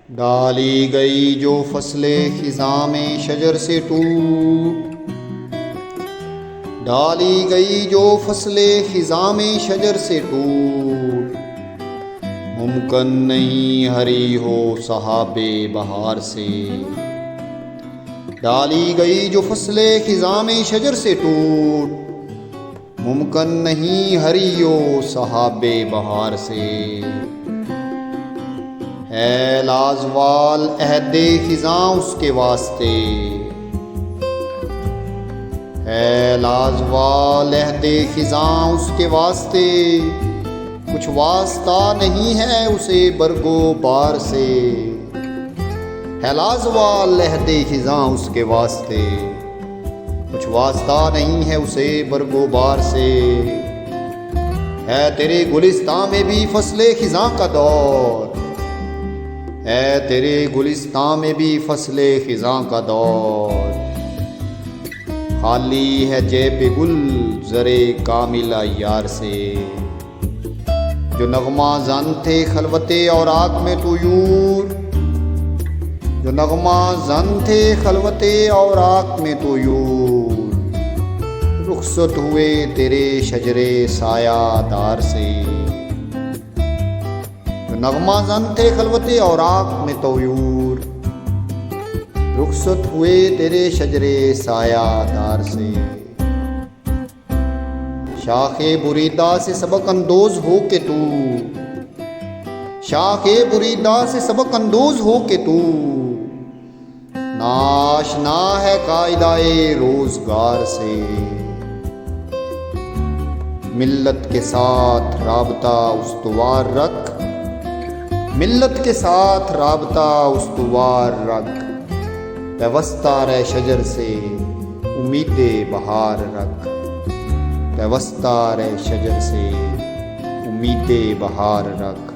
डाली गई जो फसले खिज़ां में शजर से टूट, डाली गई जो फसले खिज़ां में शजर से टूट, मुमकिन नहीं हरी हो सहाबे बहार से। डाली गई जो फसले खिज़ां में शजर से टूट, मुमकिन नहीं हरी हो सहाबे बहार से। है लाजवाल अहदे खिज़ां उसके वास्ते, है लाजवाल अहदे खिज़ां उसके वास्ते, कुछ वास्ता नहीं है उसे बरगो बार से। है लाजवाल अहदे खिज़ां उसके वास्ते, कुछ वास्ता नहीं है उसे बरगो बार से। है तेरे गुलिस्तां में भी फसले खिज़ां का दौर, है तेरे गुलिस्तां में भी फसले खिज़ां का दौर। खाली है जेब गुल ज़रे कामिला यार से, जो नगमा जान थे खलवते और आग में तो यूर, जो नगमा जान थे खलवते और आग में तो यूर। रुखसत हुए तेरे शजरे सायादार से, नगमा जन थे खलवते और आँख में तोयूर। रुखसत हुए तेरे शजरे सायादार से। शाखे बुरीदा से सबक अंदोज हो के तू, शाखे बुरीदा से सबक अंदोज हो के तू, नाशना है कायदाए रोजगार से। मिल्लत के साथ राबता उस्तवार रख, मिल्लत के साथ राबता उस्तवार रख। पैवस्ता रह शजर से उम्मीदे बहार रख, पैवस्ता रह शजर से उम्मीदे बहार रख।